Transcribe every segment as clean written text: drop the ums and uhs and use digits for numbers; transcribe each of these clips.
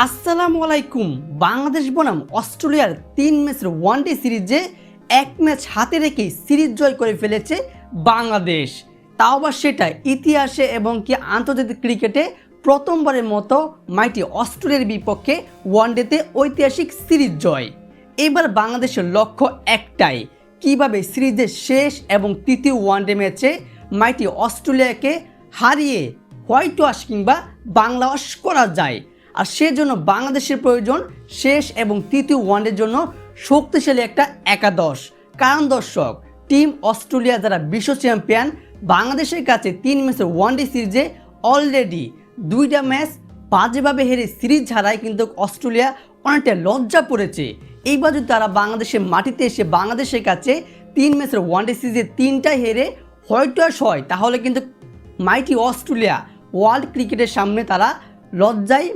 আসসালামু আলাইকুম। বাংলাদেশ বনাম অস্ট্রেলিয়ার 3 ম্যাচের ওয়ানডে সিরিজে এক ম্যাচ হাতে রেখেই সিরিজ জয় করে ফেলেছে বাংলাদেশ। তাও আবার সেটা ইতিহাসে এবং কি আন্তর্জাতিক ক্রিকেটে প্রথমবারের মতো মাইটি অস্ট্রেলিয়ার বিপক্ষে ওয়ানডেতে ঐতিহাসিক সিরিজ জয়। এবার বাংলাদেশের লক্ষ্য একটাই, কিভাবে সিরিজের শেষ এবং তৃতীয় ওয়ানডে ম্যাচে মাইটি অস্ট্রেলিয়াকে হারিয়ে হোয়াইট ওয়াশ কিংবা বাংলা ওয়াশ করা যায়। আর সেজন্য বাংলাদেশের প্রয়োজন শেষ এবং তৃতীয় ওয়ানডের জন্য শক্তিশালী একটা একাদশ। কারণ দর্শক, টিম অস্ট্রেলিয়া যারা বিশ্ব চ্যাম্পিয়ন, বাংলাদেশের কাছে 3 ম্যাচের ওয়ানডে সিরিজে অলরেডি 2টা ম্যাচ বাজেভাবে হেরে সিরিজ হারায় কিন্তু অস্ট্রেলিয়া অনেকটা লজ্জা পড়েছে। এইবার যদি তারা বাংলাদেশের মাটিতে এসে বাংলাদেশের কাছে 3 ম্যাচের ওয়ানডে সিরিজে 3টাই হেরে হোয়াইট ওয়াশ হয়, তাহলে কিন্তু মাইটি অস্ট্রেলিয়া ওয়ার্ল্ড ক্রিকেটের সামনে তারা লজ্জায়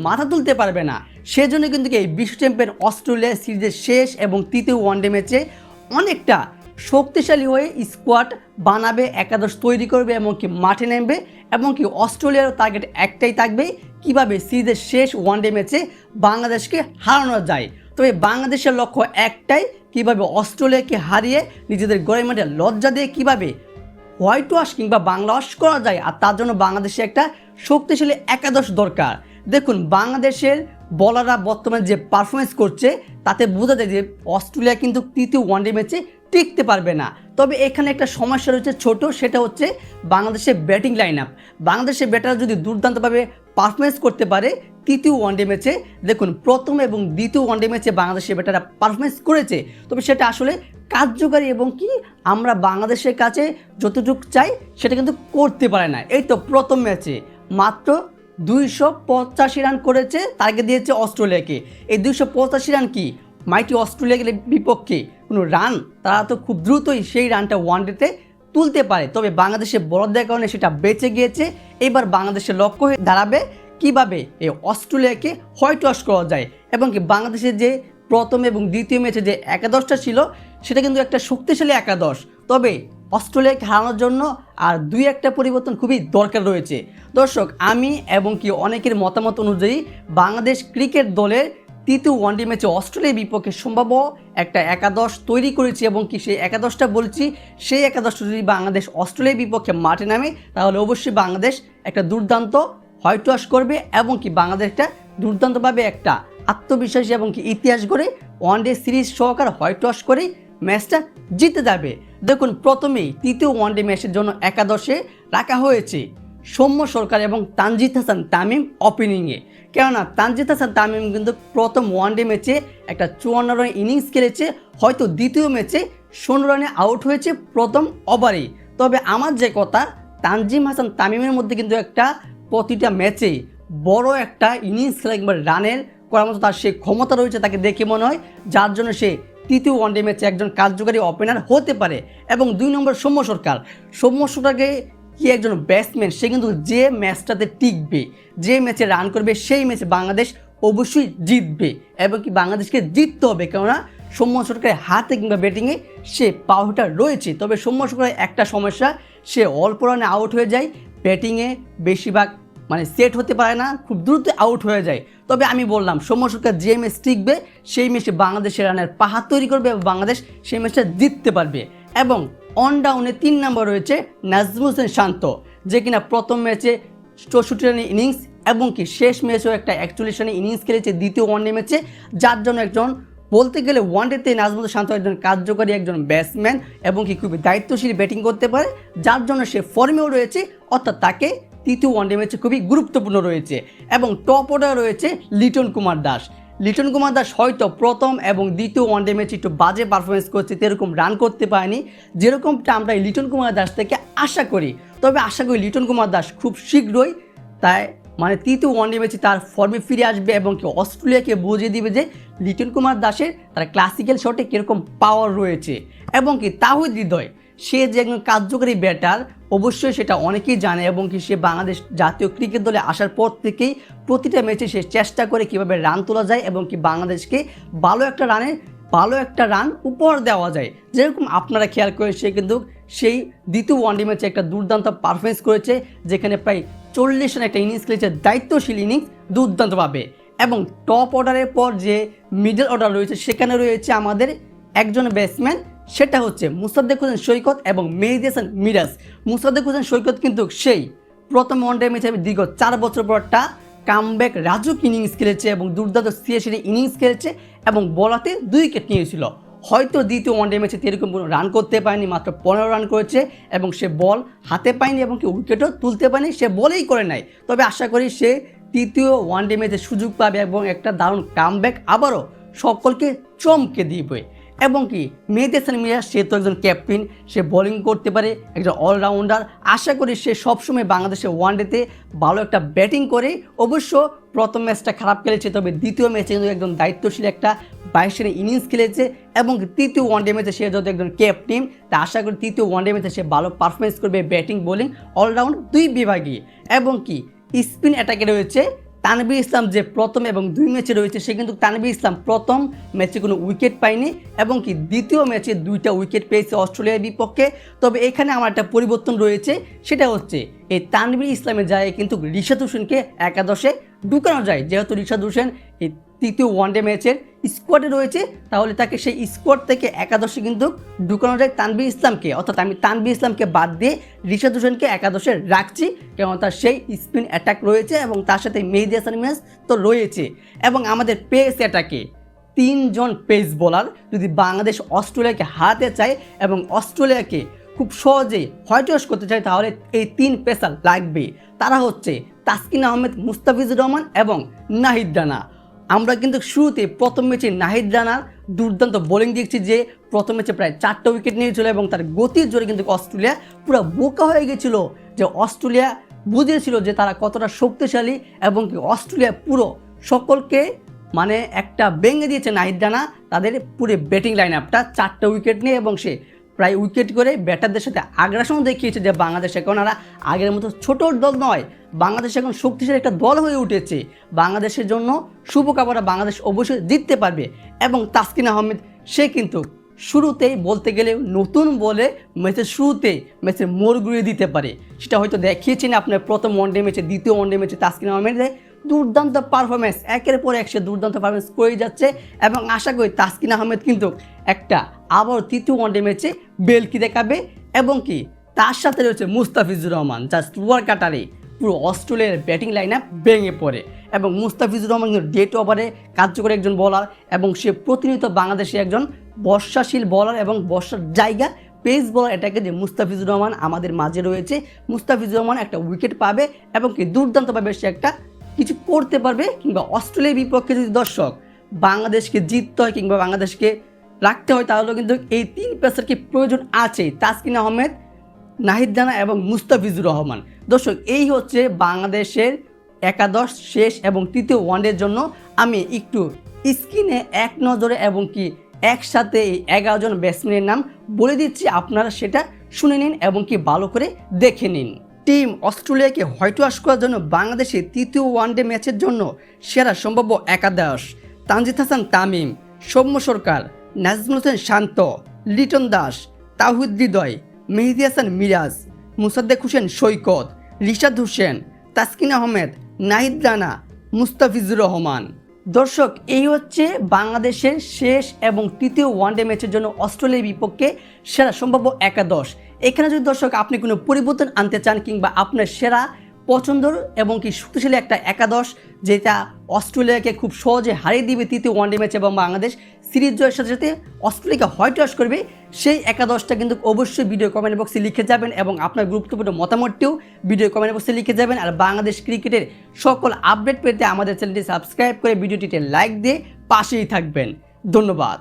মাথা তুলতে পারবে না। সেজন্য কিন্তু এই বিশ্ব চ্যাম্পিয়ন অস্ট্রেলিয়া সিরিজের শেষ এবং তৃতীয় ওয়ানডে ম্যাচে অনেকটা শক্তিশালী হয়ে স্কোয়াড বানাবে, একাদশ তৈরি করবে এবং কি মাঠে নামবে। এবং কি অস্ট্রেলিয়ার টার্গেট একটাই থাকবে, কিভাবে সিরিজের শেষ ওয়ানডে ম্যাচে বাংলাদেশকে হারানো যায়। তবে বাংলাদেশের লক্ষ্য একটাই, কিভাবে অস্ট্রেলিয়াকে হারিয়ে নিজেদের গড়ের মাঠে লজ্জা দিয়ে কিভাবে হোয়াইট ওয়াশ কিংবা বাংলা ওয়াশ করা যায়। আর তার জন্য বাংলাদেশে একটা শক্তিশালী একাদশ দরকার। দেখুন, বাংলাদেশের বলাররা বর্তমানে যে পারফরমেন্স করছে তাতে বোঝা যায় যে অস্ট্রেলিয়া কিন্তু তৃতীয় ওয়ানডে ম্যাচে টিকতে পারবে না। তবে এখানে একটা সমস্যা রয়েছে ছোট, সেটা হচ্ছে বাংলাদেশের ব্যাটিং লাইন আপ। বাংলাদেশের ব্যাটাররা যদি দুর্দান্তভাবে পারফরমেন্স করতে পারে তৃতীয় ওয়ানডে ম্যাচে, দেখুন প্রথম এবং দ্বিতীয় ওয়ানডে ম্যাচে বাংলাদেশের ব্যাটাররা পারফরমেন্স করেছে, তবে সেটা আসলে কার্যকারী এবং কি আমরা বাংলাদেশের কাছে যতটুকু চাই সেটা কিন্তু করতে পারে না। এই তো প্রথম ম্যাচে মাত্র 285 রান করেছে, টার্গেট দিয়েছে অস্ট্রেলিয়াকে। এই 285 রান কি মাইটি অস্ট্রেলিয়াকে বিপক্ষে কোনো রান? তারা তো খুব দ্রুতই সেই রানটা ওয়ানডেতে তুলতে পারে, তবে বাংলাদেশের বড়দের কারণে সেটা বেঁচে গিয়েছে। এবার বাংলাদেশের লক্ষ্য হয়ে দাঁড়াবে কিভাবে এই অস্ট্রেলিয়াকে হোয়াইট ওয়াশ করা যায়। এবং কি বাংলাদেশের যে প্রথম এবং দ্বিতীয় ম্যাচে যে একাদশটা ছিল সেটা কিন্তু একটা শক্তিশালী একাদশ, তবে অস্ট্রেলিয়াকে হারানোর জন্য আর 2-1টা পরিবর্তন খুবই দরকার রয়েছে। দর্শক, আমি এবং কি অনেকের মতামত অনুযায়ী বাংলাদেশ ক্রিকেট দলের তৃতীয় ওয়ানডে ম্যাচে অস্ট্রেলিয়ার বিপক্ষে সম্ভাব্য একটা একাদশ তৈরি করেছি এবং কি সেই একাদশটা বলছি, সেই একাদশটা যদি বাংলাদেশ অস্ট্রেলিয়ার বিপক্ষে মাঠে নামে তাহলে অবশ্যই বাংলাদেশ একটা দুর্দান্ত হোয়াইট ওয়াশ করবে এবং কি বাংলাদেশ একটা দুর্দান্তভাবে একটা আত্মবিশ্বাসী এবং কি ইতিহাস গড়ে ওয়ানডে সিরিজ সহকারে হোয়াইট ওয়াশ করে ম্যাচটা জিতে যাবে। দেখুন, প্রথমেই তৃতীয় ওয়ানডে ম্যাচের জন্য একাদশে রাখা হয়েছে সৌম্য সরকার এবং তানজিদ হাসান তামিম ওপেনিংয়ে। কেননা তানজিদ হাসান তামিম কিন্তু প্রথম ওয়ানডে ম্যাচে একটা 54 রানের ইনিংস খেলেছে, হয়তো দ্বিতীয় ম্যাচে 16 রানে আউট হয়েছে প্রথম ওভারেই। তবে আমার যে কথা, তানজিম হাসান তামিমের মধ্যে কিন্তু একটা প্রতিটা ম্যাচে বড় একটা ইনিংস খেলা কিংবা রানের করার মতো তার সে ক্ষমতা রয়েছে, তাকে দেখে মনে হয়, যার জন্য সে তৃতীয় ওয়ানডে ম্যাচে একজন কার্যকারী ওপেনার হতে পারে। এবং 2 নম্বর সৌম্য সরকারকে কি একজন ব্যাটসম্যান, সে কিন্তু যে ম্যাচটাতে টিকবে, যে ম্যাচে রান করবে সেই ম্যাচে বাংলাদেশ অবশ্যই জিতবে এবং কি বাংলাদেশকে জিততে হবে। কেননা সৌম্য সরকারের হাতে কিংবা ব্যাটিংয়ে সে পাওয়ারটা রয়েছে। তবে সৌম্য সরকারের একটা সমস্যা, সে অল্প রানে আউট হয়ে যায়, ব্যাটিংয়ে বেশিরভাগ সেট হতে পারে না, খুব দ্রুত আউট হয়ে যায়। তবে আমি বললাম সৌম্য সরকার যে ম্যাচ টিকবে সেই ম্যাচে বাংলাদেশের রানের পাহাড় তৈরি করবে এবং বাংলাদেশ সেই ম্যাচটা জিততে পারবে। এবং অন ডাউনে 3 নম্বর রয়েছে নাজমুল হোসেন শান্ত, যে কিনা প্রথম ম্যাচে 64 রানের ইনিংস এবং কি শেষ ম্যাচেও একটা 41 রানের ইনিংস খেলেছে দ্বিতীয় ওয়ানডে ম্যাচে, যার জন্য একজন বলতে গেলে ওয়ানডেতে নাজমুল হোসেন শান্ত একজন কার্যকারী একজন ব্যাটসম্যান এবং কি খুবই দায়িত্বশীল ব্যাটিং করতে পারে, যার জন্য সে ফর্মেও রয়েছে, অর্থাৎ তাকে তৃতীয় ওয়ানডে ম্যাচে খুবই গুরুত্বপূর্ণ রয়েছে। এবং টপ অর্ডারে রয়েছে লিটন কুমার দাস হয়তো প্রথম এবং দ্বিতীয় ওয়ানডে ম্যাচে একটু বাজে পারফরমেন্স করছে, সেরকম রান করতে পারেনি যেরকমটা আমরা লিটন কুমার দাস থেকে আশা করি। তবে আশা করি লিটন কুমার দাস খুব শীঘ্রই তাই তৃতীয় ওয়ানডে ম্যাচে তার ফর্মে ফিরে আসবে এবং কি অস্ট্রেলিয়াকে বুঝিয়ে দিবে যে লিটন কুমার দাসের তার ক্লাসিক্যাল শটে কীরকম পাওয়ার রয়েছে। এবং কি তাহিদ হৃদয়, সে যে একজন কার্যকারী ব্যাটার অবশ্যই সেটা অনেকেই জানে এবং কি সে বাংলাদেশ জাতীয় ক্রিকেট দলে আসার পর থেকেই প্রতিটা ম্যাচে সে চেষ্টা করে কীভাবে রান তোলা যায় এবং কি বাংলাদেশকে ভালো একটা রান উপহার দেওয়া যায়। যেরকম আপনারা খেয়াল করে সে কিন্তু সেই দ্বিতীয় ওয়ানডে ম্যাচে একটা দুর্দান্ত পারফরমেন্স করেছে, যেখানে প্রায় 40 রানের একটা ইনিংস খেলেছে, দায়িত্বশীল ইনিংস দুর্দান্তভাবে। এবং টপ অর্ডারের পর যে মিডল অর্ডার রয়েছে সেখানে রয়েছে আমাদের একজন ব্যাটসম্যান, সেটা হচ্ছে মুস্তাফিজ হোসেন সৈকত এবং মেহেদী হাসান মিরাজ। মুস্তাফিজ হোসেন সৈকত কিন্তু সেই প্রথম ওয়ানডে ম্যাচে দীর্ঘ 4 বছর পর একটা কামব্যাক রাজুক ইনিংস খেলেছে এবং দুর্দান্ত সিএসি ইনিংস খেলেছে এবং বলাতে 2 উইকেট নিয়েছিল। হয়তো দ্বিতীয় ওয়ানডে ম্যাচে এরকম কোনো রান করতে পারেনি, মাত্র 15 রান করেছে এবং সে বল হাতে পায়নি এবং কি উইকেটও তুলতে পারেনি, সে বলেই করে নাই। তবে আশা করি সে তৃতীয় ওয়ানডে ম্যাচে সুযোগ পাবে এবং একটা দারুণ কামব্যাক আবারও সকলকে চমকে দিবে। এবং কি মেহেদী হাসান মিরাজ, সে তো একজন ক্যাপ্টেন, সে বোলিং করতে পারে, একজন অলরাউন্ডার। আশা করি সে সবসময় বাংলাদেশের ওয়ানডেতে ভালো একটা ব্যাটিং করে। অবশ্য প্রথম ম্যাচটা খারাপ খেলেছে, তবে দ্বিতীয় ম্যাচে কিন্তু একদম দায়িত্বশীল একটা 22 রানের ইনিংস খেলেছে এবং তৃতীয় ওয়ানডে ম্যাচে সে যত একজন ক্যাপ্টেন, তা আশা করি তৃতীয় ওয়ানডে ম্যাচে সে ভালো পারফরমেন্স করবে ব্যাটিং বোলিং অলরাউন্ড 2 বিভাগে। এবং কি স্পিন অ্যাটাকে রয়েছে তানভীর ইসলাম, যে প্রথম এবং 2 ম্যাচে রয়েছে, সে কিন্তু তানভীর ইসলাম প্রথম ম্যাচে কোনো উইকেট পায়নি এবং কি দ্বিতীয় ম্যাচে 2টা উইকেট পেয়েছে অস্ট্রেলিয়ার বিপক্ষে। তবে এখানে আমার একটা পরিবর্তন রয়েছে, সেটা হচ্ছে এই তানভীর ইসলামের জায়গায় কিন্তু রিশাদ হোসেনকে একাদশে ঢুকানো যায়। যেহেতু রিশাদ হোসেন এই তৃতীয় ওয়ানডে ম্যাচের স্কোয়াডে রয়েছে, তাহলে তাকে সেই স্কোয়াড থেকে একাদশে কিন্তু ঢুকানো যায় তানভীর ইসলামকে। অর্থাৎ আমি তানভীর ইসলামকে বাদ দিয়ে রিশাদ হোসেনকে একাদশে রাখছি, কারণ তার সেই স্পিন অ্যাটাক রয়েছে এবং তার সাথে মেহেদী হাসান মিরাজ তো রয়েছে। এবং আমাদের পেস অ্যাটাকে 3 জন পেস বোলার যদি বাংলাদেশ অস্ট্রেলিয়াকে হারাতে চায় এবং অস্ট্রেলিয়াকে খুব সহজেই হোয়াইট ওয়াশ করতে চায়, তাহলে এই 3 পেসার লাগবে। তারা হচ্ছে তাসকিন আহমেদ, মুস্তাফিজুর রহমান এবং নাহিদ রানা। আমরা কিন্তু শুরুতে প্রথম ম্যাচে নাহিদ রানার দুর্দান্ত বোলিং দেখছি, যে প্রথম ম্যাচে প্রায় 4টা উইকেট নিয়েছিল এবং তার গতির জোরে কিন্তু অস্ট্রেলিয়া পুরো বোকা হয়ে গেছিল। যে অস্ট্রেলিয়া বুঝেছিল যে তারা কতটা শক্তিশালী এবং কি অস্ট্রেলিয়া পুরো সকলকে মানে একটা ভেঙে দিয়েছে নাহিদ রানা তাদের পুরো ব্যাটিং লাইন আপটা 4টা উইকেট নিয়ে, এবং সে প্রায় উইকেট করে ব্যাটারদের সাথে আগ্রাসন দেখিয়েছে যে বাংলাদেশ এখন আর আগের মতো ছোট দল নয়, বাংলাদেশ এখন শক্তিশালী একটা দল হয়ে উঠেছে। বাংলাদেশের জন্য শুভকামনা, বাংলাদেশ অবশ্যই জিততে পারবে। এবং তাসকিন আহমেদ, সে কিন্তু শুরুতেই বলতে গেলে নতুন বলে ম্যাচের শুরুতেই ম্যাচের মোড় ঘুরিয়ে দিতে পারে, সেটা হয়তো দেখিয়েছেন আপনার প্রথম ওয়ানডে ম্যাচে, দ্বিতীয় ওয়ানডে ম্যাচে তাসকিন আহমেদের দুর্দান্ত পারফরমেন্স, একের পর এক সে দুর্দান্ত পারফরমেন্স করে যাচ্ছে। এবং আশা করি তাসকিন আহমেদ কিন্তু একটা আবার তৃতীয় ওয়ানডে ম্যাচে বেলকি দেখাবে। এবং কি তার সাথে রয়েছে মুস্তাফিজুর রহমান, যা স্টুয়ার কাটারে পুরো অস্ট্রেলিয়ার ব্যাটিং লাইন আপ ভেঙে পড়ে। এবং মুস্তাফিজুর রহমান কিন্তু ডেট ওভারে কার্যকরী একজন বোলার এবং সে প্রতিনিয়ত বাংলাদেশে একজন বর্ষাশীল বোলার এবং বর্ষার জায়গা পেস বোলার এটাকে, যে মুস্তাফিজুর রহমান আমাদের মাঝে রয়েছে। মুস্তাফিজুর রহমান একটা উইকেট পাবে এবং কি দুর্দান্তভাবে সে একটা কিছু করতে পারবে। কিংবা অস্ট্রেলিয়ার বিপক্ষে যদি দর্শক বাংলাদেশকে জিততে হয় কিংবা বাংলাদেশকে রাখতে হয়, তাহলে কিন্তু এই 3 পেসারকে প্রয়োজন আছে, তাসকিন আহমেদ, নাহিদ রানা এবং মুস্তাফিজুর রহমান। দর্শক, এই হচ্ছে বাংলাদেশের একাদশ শেষ এবং তৃতীয় ওয়ানডের জন্য। আমি একটু স্ক্রিনে এক নজরে এবং কি একসাথে এই 11 জন ব্যাটসম্যানের নাম বলে দিচ্ছি, আপনারা সেটা শুনে নিন এবং কি ভালো করে দেখে নিন। টিম অস্ট্রেলিয়াকে হোয়াইট ওয়াশ করার জন্য বাংলাদেশের তৃতীয় ওয়ানডে ম্যাচের জন্য সেরা সম্ভাব্য একাদশ: তানজিদ হাসান তামিম, সৌম্য সরকার, নাজমুল হোসেন শান্ত, লিটন দাস, তাওহিদ হৃদয়, মেহেদী হাসান মিরাজ, মুসাদ্দেক হোসেন সৈকত, রিশাদ হোসেন, তাসকিন আহমেদ, নাহিদ রানা, মুস্তাফিজুর রহমান। দর্শক, এই হচ্ছে বাংলাদেশের শেষ এবং তৃতীয় ওয়ানডে ম্যাচের জন্য অস্ট্রেলিয়ার বিপক্ষে সেরা সম্ভাব্য একাদশ। এখানে যদি দর্শক আপনি কোনো পরিবর্তন আনতে চান কিংবা আপনার সেরা পছন্দের এবং কি শক্তিশালী একটা একাদশ যেটা অস্ট্রেলিয়াকে খুব সহজে হারিয়ে দিবে তৃতীয় ওয়ানডে ম্যাচ এবং বাংলাদেশ সিরিজ জয়ের সাথে সাথে অস্ট্রেলিয়াকে হোয়াইট ওয়াশ করবে, সেই একাদশটা কিন্তু অবশ্যই ভিডিও কমেন্ট বক্সে লিখে যাবেন এবং আপনার গুরুত্বপূর্ণ মতামতটিও ভিডিও কমেন্ট বক্সে লিখে যাবেন। আর বাংলাদেশ ক্রিকেটের সকল আপডেট পেতে আমাদের চ্যানেলটি সাবস্ক্রাইব করে ভিডিওটিতে লাইক দিয়ে পাশেই থাকবেন। ধন্যবাদ।